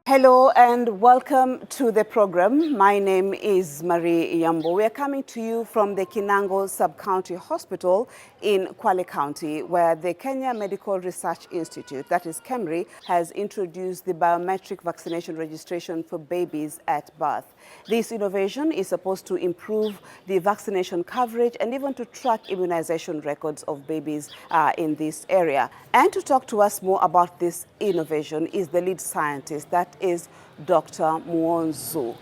Hello and welcome to the program. My name is Marie Yambo. We are coming to you from the Kinango Sub County Hospital in Kwale County, where the Kenya Medical Research Institute, that is KEMRI, has introduced the biometric vaccination registration for babies at birth. This innovation is supposed to improve the vaccination coverage and even to track immunization records of babies in this area. And to talk to us more about this innovation is the lead scientist, that is Dr. Muuo Nzou.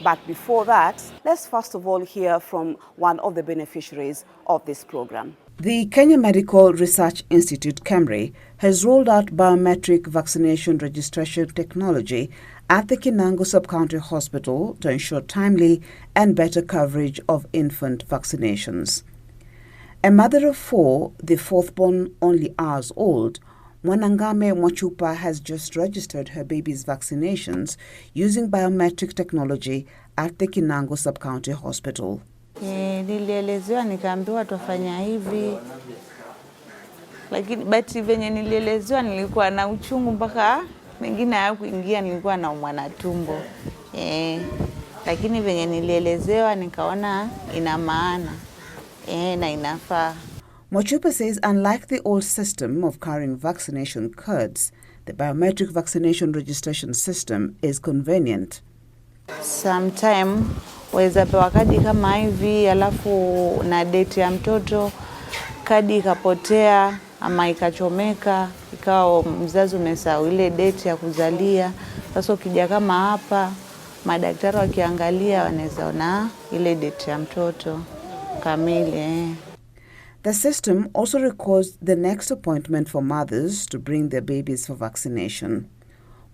But before that, let's first of all hear from one of the beneficiaries of this program. The Kenya Medical Research Institute, KEMRI, has rolled out biometric vaccination registration technology at the Kinango Sub County Hospital to ensure timely and better coverage of infant vaccinations. A mother of four, the fourth born only hours old, Mwanangame Mwachupa has just registered her baby's vaccinations using biometric technology at the Kinango Sub County Hospital. Nilielezewa nikaambiwa tufanya hivi, lakini bati venye nilielezewa nilikuwa na uchungu mpaka mengine hayakuingia, nilikuwa naumwa na tumbo. Lakini venye nilielezewa nikaona ina maana na inafaa. Mwachupa says unlike the old system of carrying vaccination cards, the biometric vaccination registration system is convenient. Sometime waweza pewa kadi kama hivi alafu na date ya mtoto, kadi ikapotea ama ikachomeka, ikawa mzazi umesahau ile date ya kuzalia. Sasa ukija kama hapa, madaktari wakiangalia wanaweza ona ile date ya mtoto kamili. The system also records the next appointment for mothers to bring their babies for vaccination.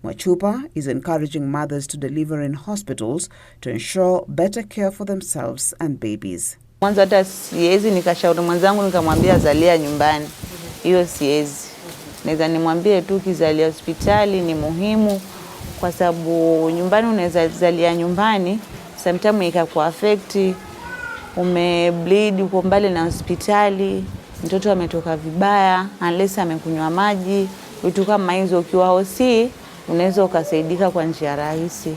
Mwachupa is encouraging mothers to deliver in hospitals to ensure better care for themselves and babies. Mwanzo hata siwezi nikashauri mwanzangu nikamwambia zalia nyumbani. Hiyo siwezi. Naweza nimwambie tu kizalia hospitali ni muhimu kwa sababu nyumbani unaweza zalia nyumbani, sometimes ikakuaffect, umebleed uko mbali na hospitali, mtoto ametoka vibaya, unless amekunywa maji, vitu kama hizo. Ukiwa hosi unaweza ukasaidika kwa njia rahisi.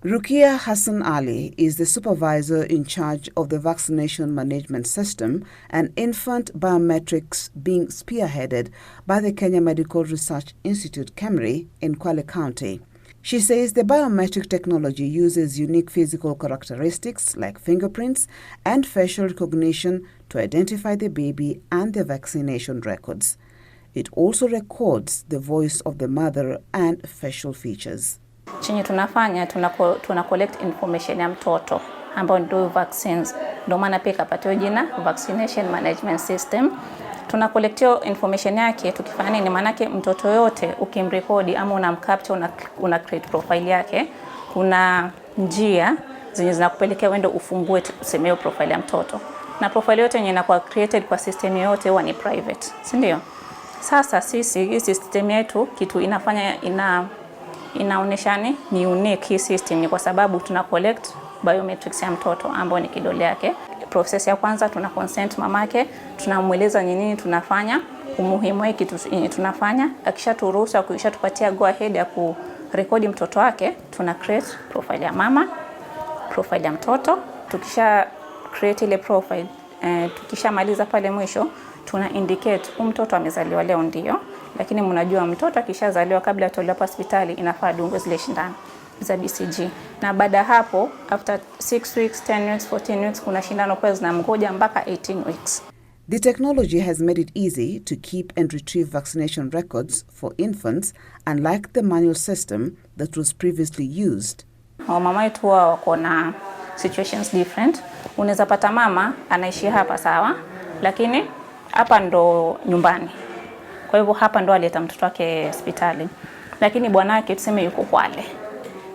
Rukia Hassan Ali is the supervisor in charge of the vaccination management system and infant biometrics being spearheaded by the Kenya Medical Research Institute, KEMRI, in Kwale County. She says the biometric technology uses unique physical characteristics like fingerprints and facial recognition to identify the baby and their vaccination records. It also records the voice of the mother and facial features. Chenye tunafanya tuna collect information ya mtoto ambao ndio vaccines. Ndio maana pia kapatiwa jina Vaccination Management System. Tuna collect information yake tukifanya nini? Maana yake mtoto yote ukimrekodi ama unamcapture una create profile yake, kuna njia zenye zinakupelekea uende ufungue usemeo profile ya mtoto. Na profile yote yenye inakuwa created kwa system yote huwa ni private, si ndio? Sasa sisi hii system yetu kitu inafanya inaonesha ni unique hii system ni kwa sababu tuna collect biometrics ya mtoto ambao ni kidole yake. Process ya kwanza tuna consent mamake, tunamueleza nini tunafanya, umuhimu wa kitu yenye tunafanya. Akishaturuhusu akishatupatia go ahead ya kurekodi mtoto wake, tuna create profile ya mama, profile ya mtoto. Tukisha create ile profile, tukishamaliza pale mwisho tuna indicate mtoto amezaliwa leo ndio, lakini mnajua mtoto akishazaliwa kabla atolewe hospitali inafaa dungwe zile shindano za BCG. Na baada hapo after 6 weeks, 10 weeks, 14 weeks kuna shindano kwa zinamgoja mpaka 18 weeks. The technology has made it easy to keep and retrieve vaccination records for infants, unlike the manual system that was previously used. Mama yetu wako na situations different. Unaweza pata mama anaishi hapa sawa, lakini hapa ndo nyumbani. Kwa hivyo hapa ndo aleta mtoto wake hospitali. Lakini bwana wake tuseme yuko Kwale.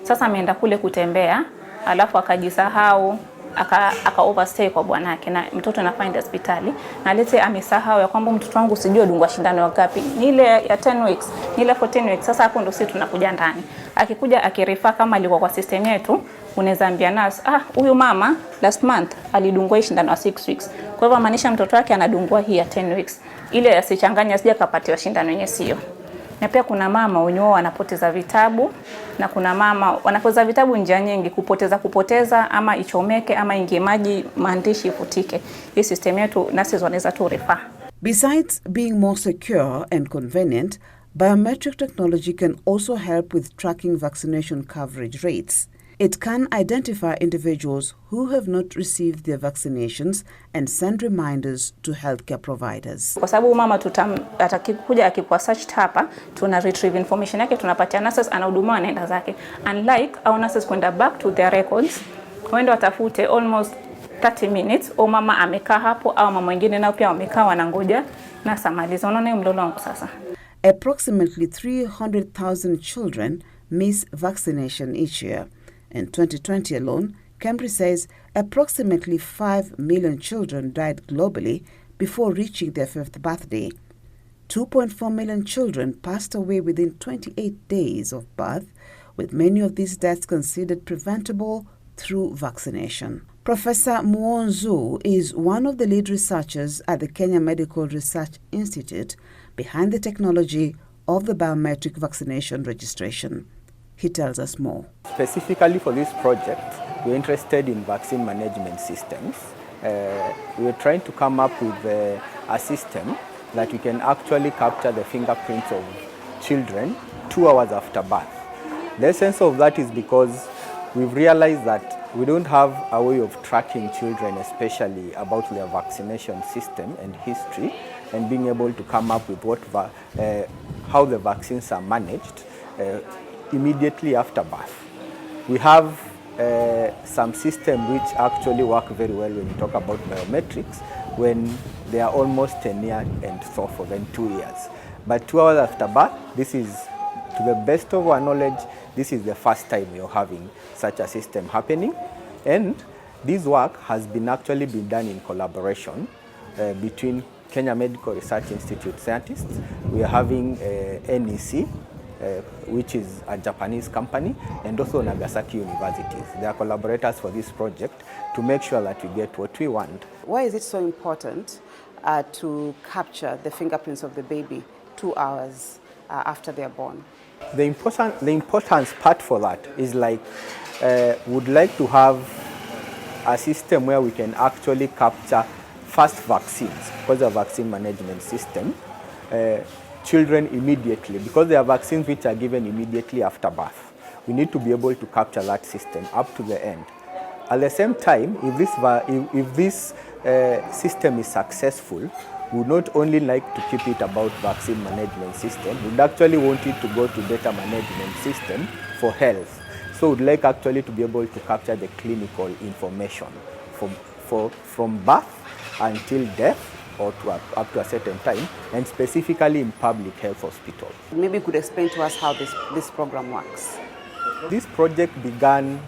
Sasa ameenda kule kutembea, alafu akajisahau, aka overstay kwa bwana wake na mtoto anafind hospitali. Na lete amesahau ya kwamba mtoto wangu sijui dungwa shindano ngapi. Ni ile ya 10 weeks, ni ile 14 weeks. Sasa hapo ndo sisi tunakuja ndani. Akikuja akirifa kama alikuwa kwa system yetu, unaweza ambia nurse, huyu mama last month alidungwa shindano ya 6 weeks. Kwa hivyo maanisha mtoto wake anadungwa hii ya 10 weeks. Ile asichanganya asije kapatiwa shindano yenyewe sio. Na pia kuna mama wenye wao wanapoteza vitabu, na kuna mama wanapoteza vitabu njia nyingi, kupoteza ama ichomeke ama ingie maji, maandishi ifutike. Hii system yetu nurses wanaweza tu refer. Besides being more secure and convenient, biometric technology can also help with tracking vaccination coverage rates. It can identify individuals who have not received their vaccinations and send reminders to healthcare providers. Kwa sababu mama atakikuja akikuwa searched hapa, tuna retrieve information yake, tunapatia nurses, anahudumia, anaenda zake. Unlike our nurses kwenda back to their records, waende watafute almost 30 minutes, o mama amekaa hapo au mama wengine nao pia wamekaa wanangoja na samaliza. Unaona hiyo mlolo wangu sasa. Approximately 300,000 children miss vaccination each year. In 2020 alone, KEMRI says approximately 5 million children died globally before reaching their 5th birthday. 2.4 million children passed away within 28 days of birth, with many of these deaths considered preventable through vaccination. Professor Muuo Nzou is one of the lead researchers at the Kenya Medical Research Institute behind the technology of the biometric vaccination registration. He tells us more. Specifically for this project, we're interested in vaccine management systems. We're trying to come up with a system that we can actually capture the fingerprints of children 2 hours after birth. The essence of that is because we've realized that we don't have a way of tracking children, especially about their vaccination system and history, and being able to come up with how the vaccines are managed immediately after birth. We have some systems which actually work very well when you talk about biometrics, when they are almost 10 years and so forth, and 2 years. But 2 hours after birth, this is, to the best of our knowledge, this is the first time you're having such a system happening. And this work has been actually been done in collaboration between Kenya Medical Research Institute scientists. We are having NEC, which is a Japanese company, and also Nagasaki universities. They are collaborators for this project to make sure that we get what we want. Why is it so important to capture the fingerprints of the baby 2 hours after they are born? The importance part for that is like, would like to have a system where we can actually capture first vaccines, because the vaccine management system, children immediately, because there are vaccines which are given immediately after birth. We need to be able to capture that system up to the end. At the same time, if this system is successful, we would not only like to keep it about vaccine management system, we would actually want it to go to data management system for health. So we'd like actually to be able to capture the clinical information from birth until death, or up to a certain time, and specifically in public health hospitals. Maybe you could explain to us how this program works. This project began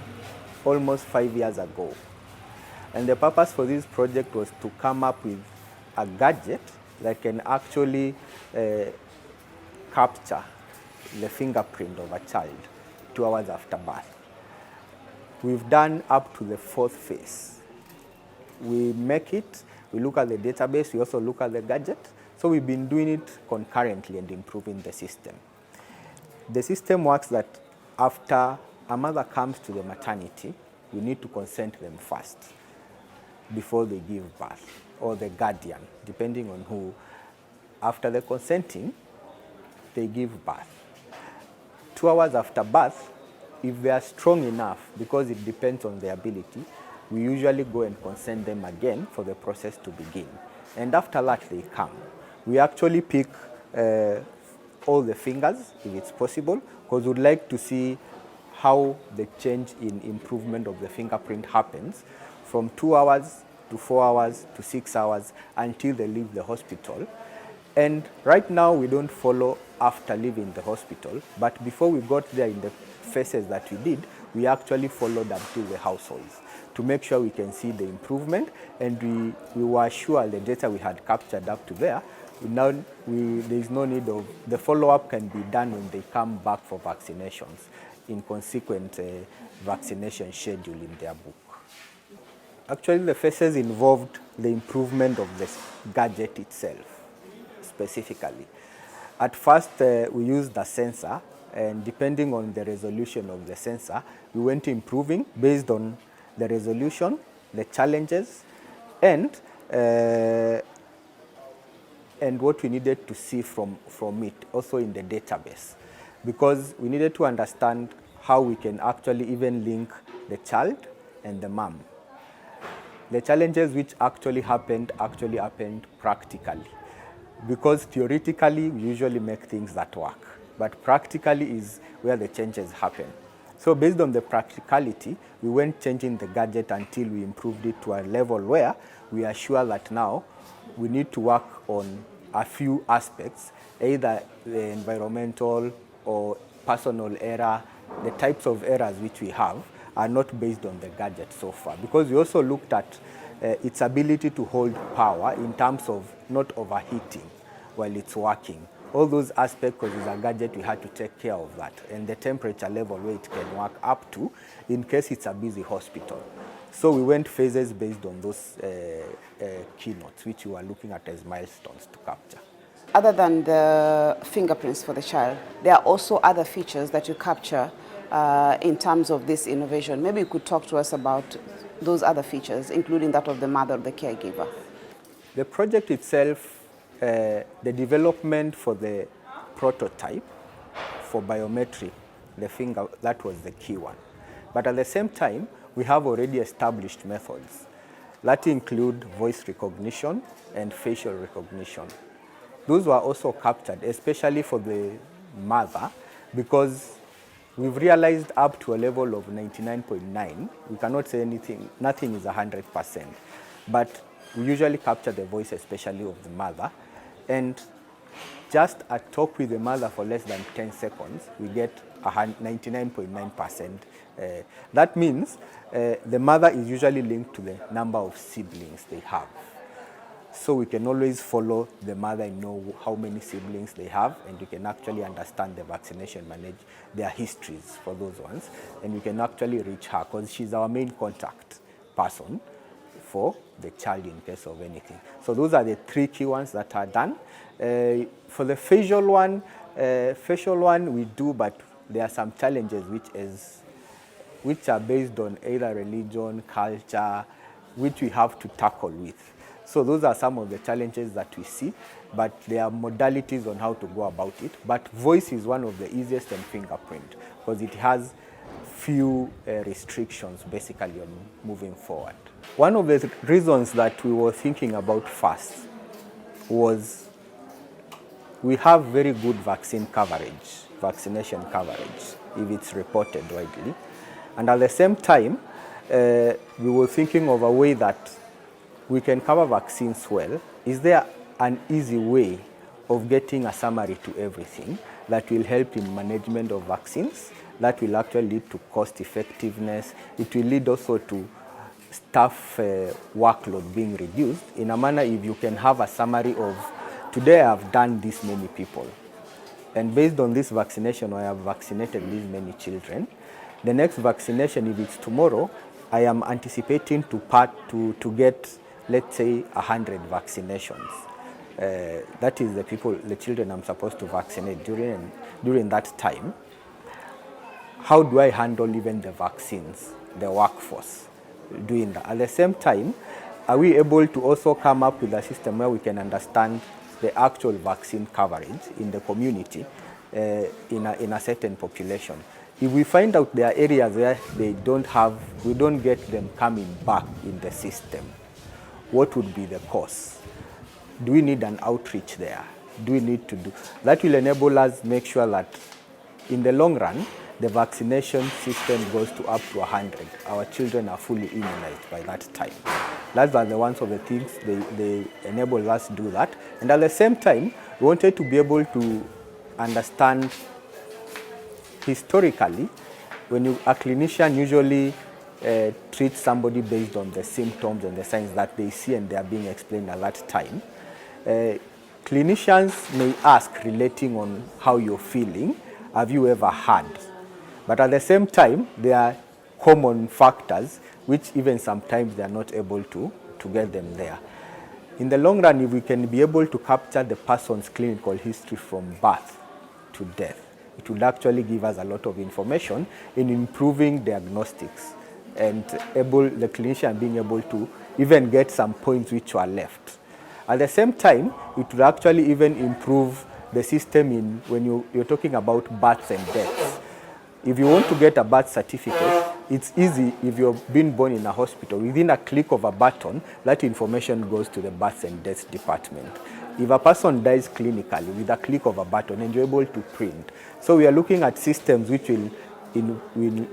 almost 5 years ago. And the purpose for this project was to come up with a gadget that can actually capture the fingerprint of a child 2 hours after birth. We've done up to the 4th phase. We make it, we look at the database, we also look at the gadget. So we've been doing it concurrently and improving the system. The system works that after a mother comes to the maternity, we need to consent them first before they give birth, or the guardian, depending on who. After the consenting, they give birth. 2 hours after birth, if they are strong enough, because it depends on their ability, we usually go and consent them again for the process to begin. And after that, they come. We actually pick all the fingers, if it's possible, because we'd like to see how the change in improvement of the fingerprint happens from 2 hours to 4 hours to 6 hours until they leave the hospital. And right now, we don't follow after leaving the hospital, but before we got there in the phases that we did, we actually followed up to the households to make sure we can see the improvement, and we were sure the data we had captured up to there, now there is no need of, the follow-up can be done when they come back for vaccinations in consequent vaccination schedule in their book. Actually, the phases involved the improvement of the gadget itself, specifically. At first, we used the sensor, and depending on the resolution of the sensor, we went improving based on the resolution, the challenges, and what we needed to see from it, also in the database, because we needed to understand how we can actually even link the child and the mom. The challenges which actually happened practically, because theoretically we usually make things that work, but practically is where the changes happen. So based on the practicality, we went changing the gadget until we improved it to a level where we are sure that now we need to work on a few aspects, either the environmental or personal error. The types of errors which we have are not based on the gadget so far, because we also looked at its ability to hold power in terms of not overheating while it's working. All those aspects, because it's a gadget, we had to take care of that, and the temperature level where it can work up to in case it's a busy hospital. So we went phases based on those keynotes, which we were looking at as milestones to capture. Other than the fingerprints for the child, there are also other features that you capture in terms of this innovation. Maybe you could talk to us about those other features, including that of the mother or the caregiver. The project itself, the development for the prototype for biometric, the finger, that was the key one. But at the same time, we have already established methods that include voice recognition and facial recognition. Those were also captured, especially for the mother, because we've realized up to a level of 99.9, we cannot say anything, nothing is 100%, but we usually capture the voice, especially of the mother, and just a talk with the mother for less than 10 seconds, we get 99.9%. That means the mother is usually linked to the number of siblings they have. So we can always follow the mother and know how many siblings they have, and we can actually understand the vaccination, manage their histories for those ones, and we can actually reach her because she's our main contact person for the child in case of anything. So those are the three key ones that are done. For the facial one we do, but there are some challenges which are based on either religion, culture, which we have to tackle with. So those are some of the challenges that we see, but there are modalities on how to go about it. But voice is one of the easiest, and fingerprint, because it has few restrictions basically on moving forward. One of the reasons that we were thinking about first was we have very good vaccination coverage, if it's reported widely. And at the same time, we were thinking of a way that we can cover vaccines well. Is there an easy way of getting a summary to everything that will help in management of vaccines, that will actually lead to cost effectiveness? It will lead also to staff workload being reduced in a manner if you can have a summary of, today I have done this many people, and based on this vaccination I have vaccinated these many children. The next vaccination, if it's tomorrow, I am anticipating to get, let's say, 100 vaccinations. That is the children I'm supposed to vaccinate during that time. How do I handle even the vaccines, the workforce doing that? At the same time, are we able to also come up with a system where we can understand the actual vaccine coverage in the community in a certain population? If we find out there are areas where we don't get them coming back in the system, what would be the cost? Do we need an outreach there? Do we need to do? That will enable us make sure that in the long run, the vaccination system goes to up to 100. Our children are fully immunized by that time. That's the ones of the things they enable us to do that. And at the same time, we wanted to be able to understand historically, when a clinician usually treats somebody based on the symptoms and the signs that they see and they are being explained at that time, clinicians may ask relating on how you're feeling, have you ever had? But at the same time, there are common factors which even sometimes they are not able to get them there. In the long run, if we can be able to capture the person's clinical history from birth to death, it would actually give us a lot of information in improving diagnostics and the clinician being able to even get some points which were left. At the same time, it would actually even improve the system in when you're talking about births and deaths. If you want to get a birth certificate, it's easy if you've been born in a hospital. Within a click of a button, that information goes to the births and deaths department. If a person dies clinically with a click of a button and you're able to print. So we are looking at systems which will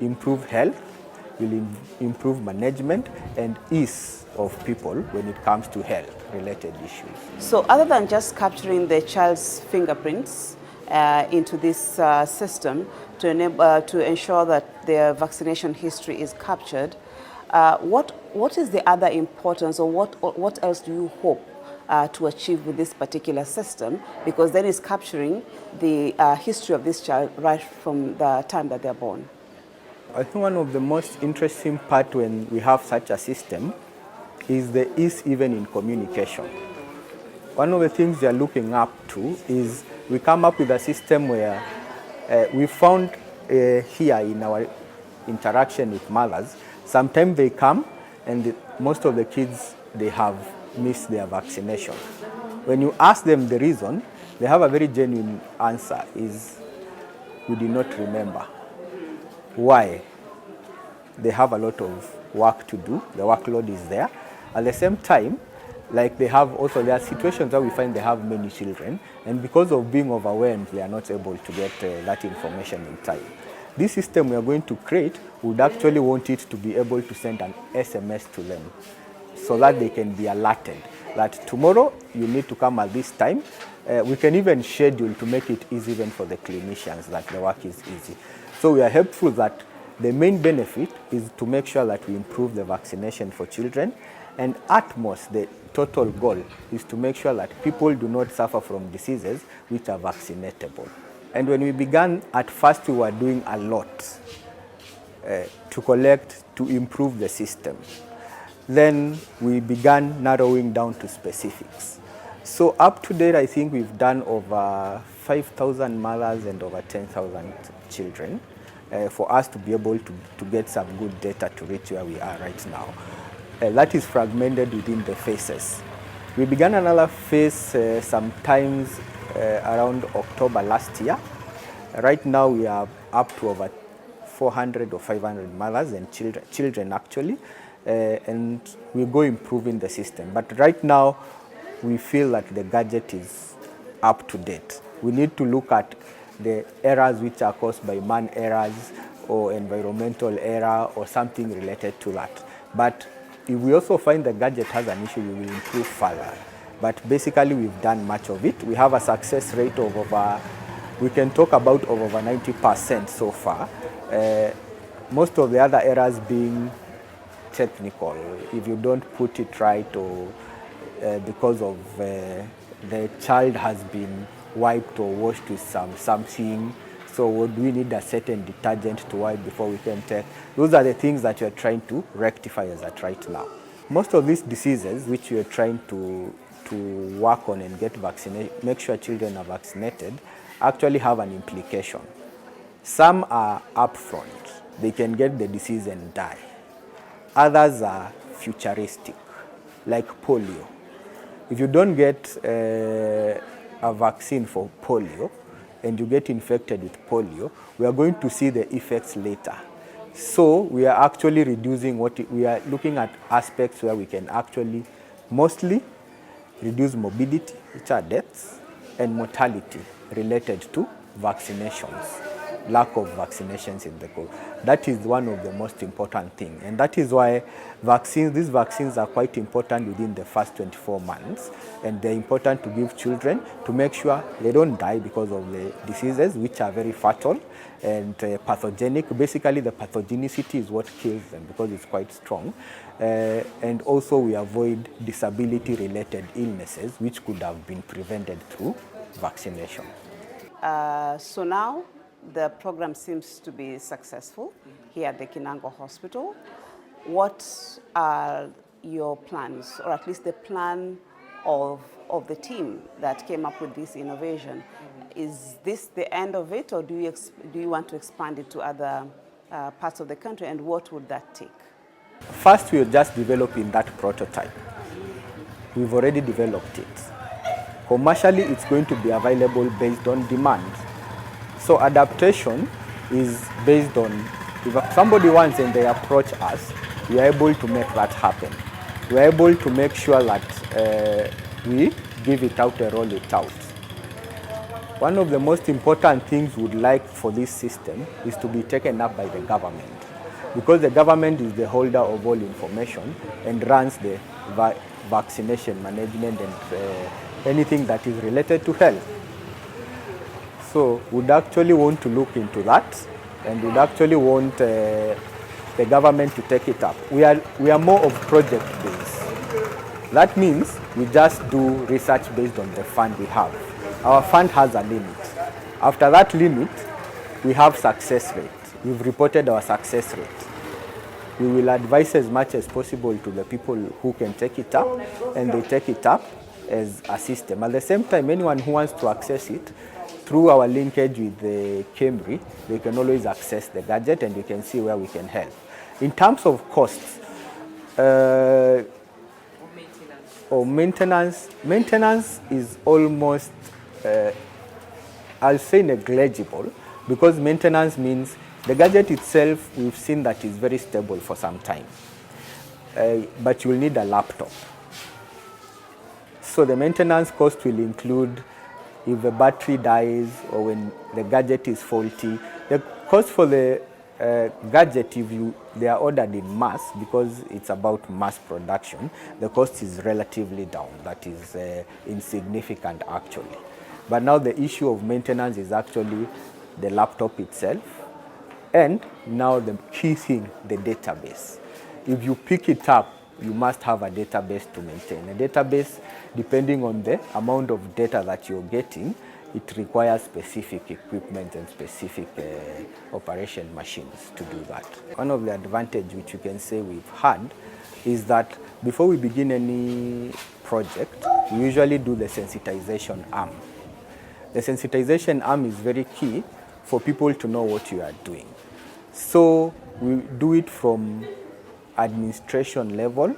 improve health, will improve management and ease of people when it comes to health-related issues. So other than just capturing the child's fingerprints into this system to ensure that their vaccination history is captured, what is the other importance, or what else do you hope to achieve with this particular system? Because then it's capturing the history of this child right from the time that they're born. I think one of the most interesting part when we have such a system is the ease even in communication. One of the things we are looking up to is we come up with a system where we found here in our interaction with mothers, sometimes they come and most of the kids, they have missed their vaccination. When you ask them the reason, they have a very genuine answer, is we did not remember. Why? They have a lot of work to do, the workload is there. At the same time, like there are situations where we find they have many children, and because of being overwhelmed, they are not able to get that information in time. This system we are going to create would actually want it to be able to send an SMS to them so that they can be alerted that tomorrow you need to come at this time. We can even schedule to make it easy even for the clinicians, that the work is easy. So we are hopeful that the main benefit is to make sure that we improve the vaccination for children, and at most the total goal is to make sure that people do not suffer from diseases which are vaccinatable. And when we began, at first we were doing a lot to improve the system. Then we began narrowing down to specifics. So up to date, I think we've done over 5,000 mothers and over 10,000 children for us to be able to get some good data to reach where we are right now. That is fragmented within the phases. We began another phase sometimes around October last year. Right now we are up to over 400 or 500 mothers and children actually, and we go improving the system. But right now we feel that the gadget is up to date. We need to look at the errors which are caused by man errors or environmental error or something related to that. But if we also find the gadget has an issue, we will improve further. But basically we've done much of it. We have a success rate of over, we can talk about of over 90% so far. Most of the other errors being technical. If you don't put it right, or because of the child has been wiped or washed with something, so would we need a certain detergent to wipe before we can take? Those are the things that we are trying to rectify as at right now. Most of these diseases which we are trying to work on and get vaccinated, make sure children are vaccinated, actually have an implication. Some are upfront. They can get the disease and die. Others are futuristic, like polio. If you don't get a vaccine for polio and you get infected with polio, we are going to see the effects later. So we are actually reducing we are looking at aspects where we can actually mostly reduce morbidity, which are deaths, and mortality related to vaccinations, lack of vaccinations in the group. That is one of the most important things. And that is why these vaccines are quite important within the first 24 months. And they're important to give children to make sure they don't die because of the diseases, which are very fatal and pathogenic. Basically, the pathogenicity is what kills them because it's quite strong. And also we avoid disability-related illnesses, which could have been prevented through vaccination. So now the program seems to be successful here at the Kinango Hospital. What are your plans, or at least the plan of the team that came up with this innovation. Is this the end of it, or do you want to expand it to other parts of the country, and what would that take? First, we are just developing that prototype. We've already developed it. Commercially, it's going to be available based on demand. So adaptation is based on, if somebody wants and they approach us, we are able to make that happen. We are able to make sure that we give it out and roll it out. One of the most important things we would like for this system is to be taken up by the government, because the government is the holder of all information and runs the vaccination management and anything that is related to health. So we'd actually want to look into that, and we'd actually want the government to take it up. We are more of project based. That means we just do research based on the fund we have. Our fund has a limit. After that limit, we have success rate. We've reported our success rate. We will advise as much as possible to the people who can take it up, and they take it up as a system. At the same time, anyone who wants to access it, through our linkage with the KEMRI, they can always access the gadget, and we can see where we can help. In terms of costs, or maintenance is almost, I'll say, negligible, because maintenance means the gadget itself, we've seen that is very stable for some time, but you will need a laptop. So the maintenance cost will include if the battery dies or when the gadget is faulty. The cost for the gadget, if they are ordered in mass, because it's about mass production, the cost is relatively down. That is insignificant actually. But now the issue of maintenance is actually the laptop itself, and now the key thing, the database. If you pick it up, you must have a database to maintain. A database, depending on the amount of data that you're getting, it requires specific equipment and specific operation machines to do that. One of the advantages which you can say we've had is that before we begin any project, we usually do the sensitization arm. The sensitization arm is very key for people to know what you are doing. So we do it from administration level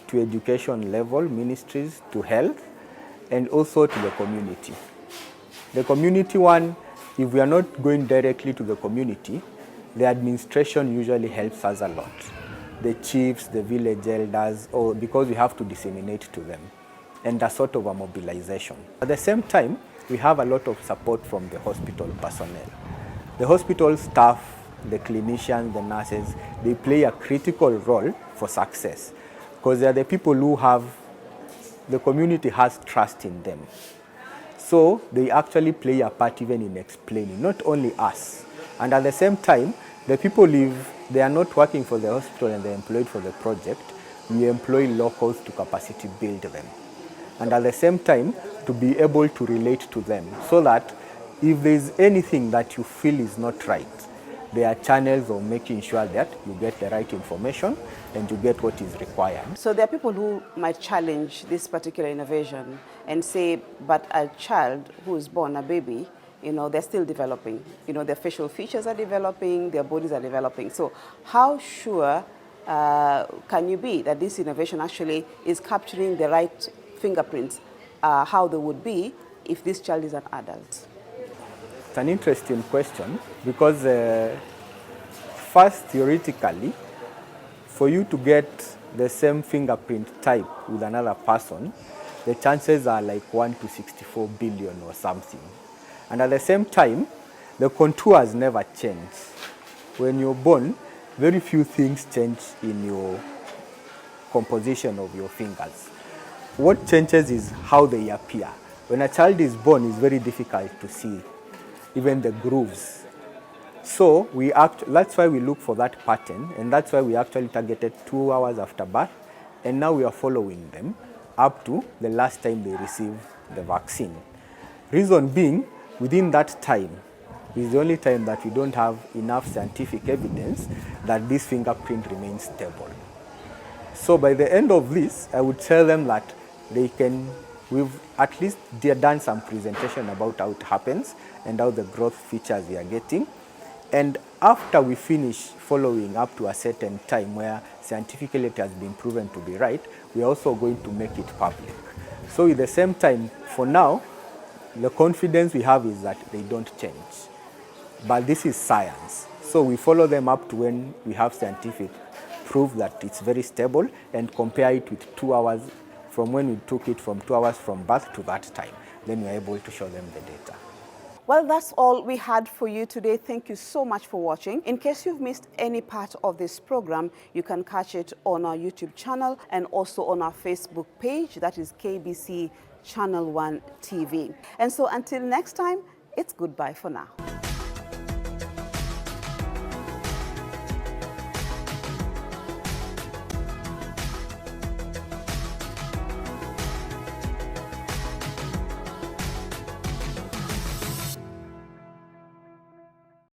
to education level, ministries to health, and also to the community. The community one, if we are not going directly to the community, the administration usually helps us a lot. The chiefs, the village elders, or because we have to disseminate to them, and a sort of a mobilization. At the same time, we have a lot of support from the hospital personnel. The hospital staff, the clinicians, the nurses, they play a critical role for success, because they are the people who the community has trust in them. So they actually play a part even in explaining, not only us. And at the same time, the people, if they are not working for the hospital and they're employed for the project, we employ locals to capacity build them. And at the same time, to be able to relate to them, so that if there's anything that you feel is not right, there are channels of making sure that you get the right information and you get what is required. So there are people who might challenge this particular innovation and say, but a child who is born, a baby, they're still developing. Their facial features are developing, their bodies are developing. So how sure can you be that this innovation actually is capturing the right fingerprints, how they would be if this child is an adult? It's an interesting question, because first, theoretically, for you to get the same fingerprint type with another person, the chances are like 1 to 64 billion or something. And at the same time, the contours never change. When you're born, very few things change in your composition of your fingers. What changes is how they appear. When a child is born, it's very difficult to see even the grooves. So that's why we look for that pattern, and that's why we actually targeted 2 hours after birth, and now we are following them up to the last time they receive the vaccine. Reason being, within that time is the only time that we don't have enough scientific evidence that this fingerprint remains stable. So by the end of this, I would tell them that we've at least done some presentation about how it happens and how the growth features we are getting. And after we finish following up to a certain time where scientifically it has been proven to be right, we are also going to make it public. So at the same time, for now, the confidence we have is that they don't change. But this is science. So we follow them up to when we have scientific proof that it's very stable and compare it with 2 hours from when we took it from 2 hours from birth to that time. Then we're able to show them the data. Well, that's all we had for you today. Thank you so much for watching. In case you've missed any part of this program, you can catch it on our YouTube channel and also on our Facebook page, that is KBC Channel 1 TV. And so until next time, it's goodbye for now.